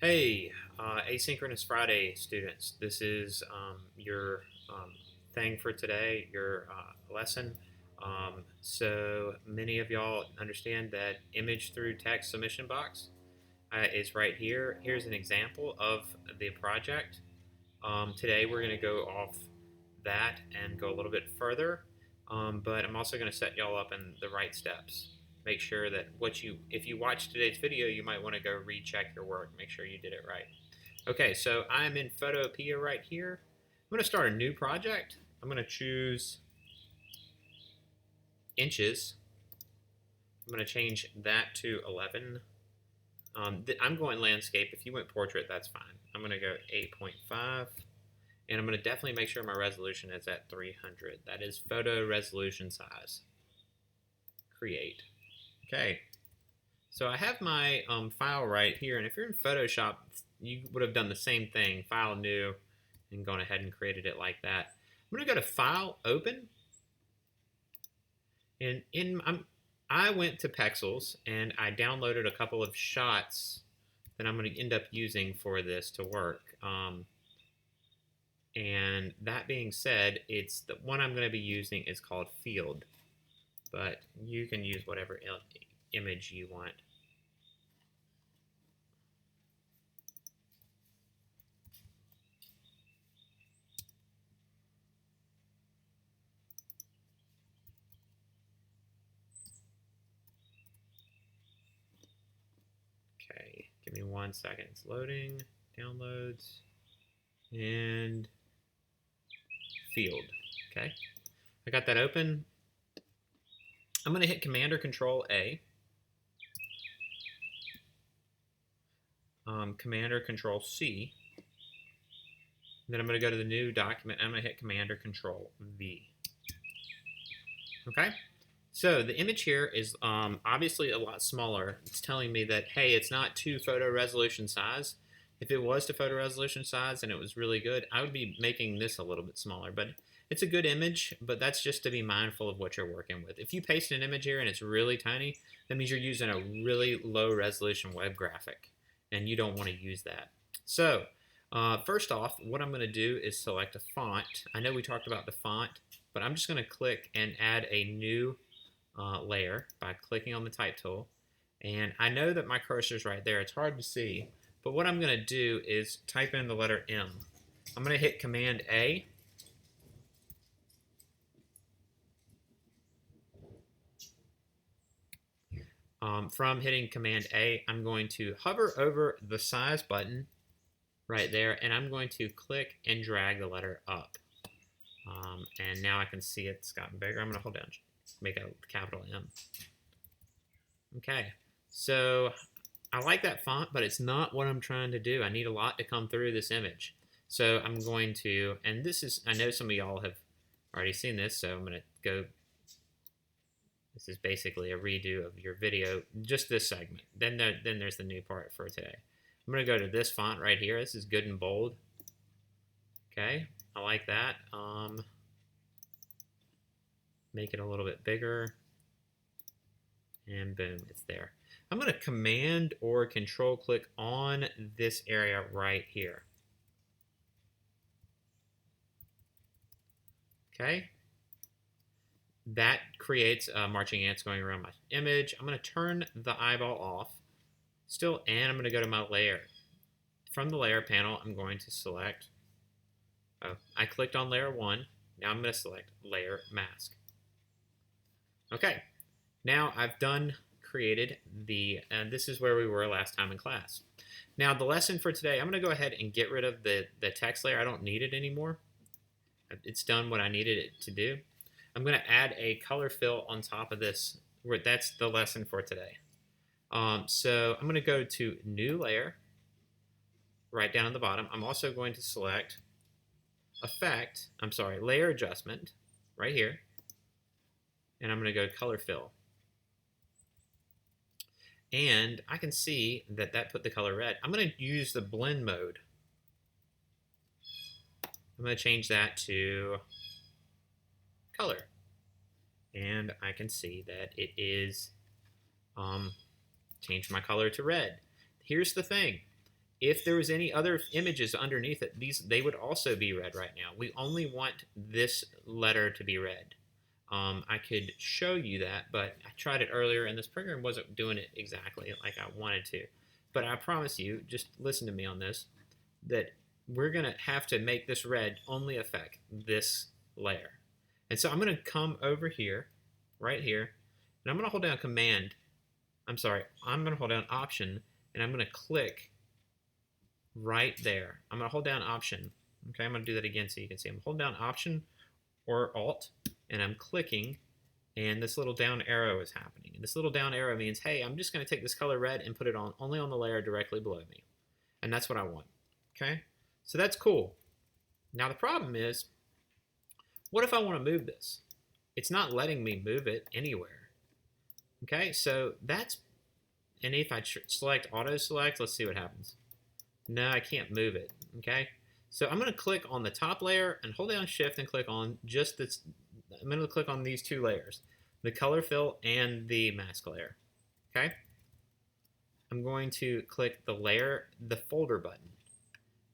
Hey, Asynchronous Friday students. This is your thing for today, your lesson. So many of y'all understand that image through text submission box is right here. Here's an example of the project. Today we're going to go off that and go a little bit further, but I'm also going to set y'all up in the right steps. Make sure that if you watch today's video, you might want to go recheck your work, make sure you did it right. Okay, so I'm in Photopea right here. I'm going to start a new project. I'm going to choose inches. I'm going to change that to 11. I'm going landscape. If you went portrait, that's fine. I'm going to go 8.5. And I'm going to definitely make sure my resolution is at 300. That is photo resolution size. Create. Okay. So I have my file right here. And if you're in Photoshop, you would have done the same thing. File, new, and gone ahead and created it like that. I'm going to go to File, Open. And I went to Pexels and I downloaded a couple of shots that I'm going to end up using for this to work. And that being said, it's the one I'm going to be using is called Field, but you can use whatever image you want. Okay, give me 1 second. It's loading, downloads, and Field. Okay, I got that open. I'm going to hit Command or Control A. Command or Control C. And then I'm going to go to the new document. And I'm going to hit Command or Control V. Okay. So the image here is obviously a lot smaller. It's telling me that, hey, it's not to photo resolution size. If it was to photo resolution size and it was really good, I would be making this a little bit smaller. But it's a good image, but that's just to be mindful of what you're working with. If you paste an image here and it's really tiny, that means you're using a really low resolution web graphic, and you don't want to use that. So first off, what I'm going to do is select a font. I know we talked about the font, but I'm just going to click and add a new layer by clicking on the type tool. And I know that my cursor is right there. It's hard to see, but what I'm going to do is type in the letter M. I'm going to hit Command A. From hitting Command A, I'm going to hover over the size button right there, and I'm going to click and drag the letter up. And now I can see it's gotten bigger. I'm going to hold down, make a capital M. Okay, so I like that font, but it's not what I'm trying to do. I need a lot to come through this image. So I'm going to, and this is, I know some of y'all have already seen this, so I'm going to go, this is basically a redo of your video, just this segment. Then there's the new part for today. I'm going to go to this font right here. This is good and bold. Okay, I like that. Make it a little bit bigger. And boom, it's there. I'm going to Command or Control click on this area right here. Okay. That creates marching ants going around my image. I'm going to turn the eyeball off. Still, and I'm going to go to my layer. From the layer panel, I'm going to select, I clicked on layer 1. Now I'm going to select layer mask. Okay, now I've created and this is where we were last time in class. Now the lesson for today, I'm going to go ahead and get rid of the text layer. I don't need it anymore. It's done what I needed it to do. I'm going to add a color fill on top of this. That's the lesson for today. So I'm going to go to New Layer, right down at the bottom. I'm also going to select Layer Adjustment, right here. And I'm going to go Color Fill. And I can see that put the color red. I'm going to use the blend mode. I'm going to change that to color. And I can see that it is changed my color to red. Here's the thing. If there was any other images underneath it, they would also be red right now. We only want this letter to be red. I could show you that, but I tried it earlier, and this program wasn't doing it exactly like I wanted to. But I promise you, just listen to me on this, that we're going to have to make this red only affect this layer. And so I'm going to come over here, right here, and I'm going to hold down I'm going to hold down Option, and I'm going to click right there. I'm going to hold down Option. Okay, I'm going to do that again so you can see. I'm holding down Option or Alt, and I'm clicking, and this little down arrow is happening. And this little down arrow means, hey, I'm just going to take this color red and put it on only on the layer directly below me. And that's what I want. Okay, so that's cool. Now the problem is, what if I want to move this? It's not letting me move it anywhere. Okay, so that's, and if I select auto select, let's see what happens. No, I can't move it. Okay, so I'm going to click on the top layer and hold down Shift and click on just this. I'm going to click on these two layers, the color fill and the mask layer. Okay, I'm going to click the folder button.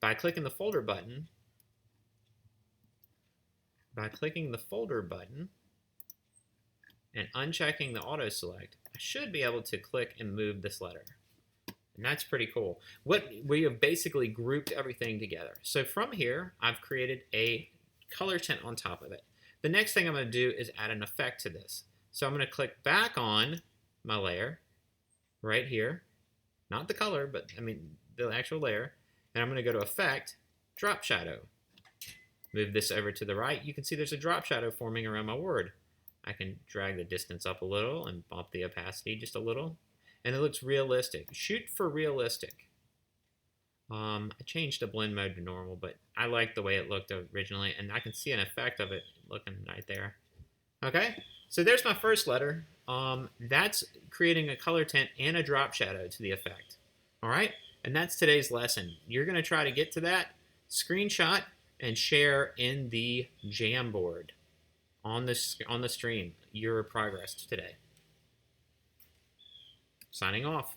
By clicking the folder button, and unchecking the auto select, I should be able to click and move this letter. And that's pretty cool. We have basically grouped everything together. So from here, I've created a color tint on top of it. The next thing I'm going to do is add an effect to this. So I'm going to click back on my layer right here. Not the color, but I mean the actual layer. And I'm going to go to Effect, Drop Shadow. Move this over to the right. You can see there's a drop shadow forming around my word. I can drag the distance up a little and bump the opacity just a little. And it looks realistic. Shoot for realistic. I changed the blend mode to normal, but I like the way it looked originally, and I can see an effect of it looking right there. Okay, so there's my first letter. That's creating a color tint and a drop shadow to the effect. All right, and that's today's lesson. You're going to try to get to that, screenshot, and share in the Jamboard on the stream your progress today. Signing off.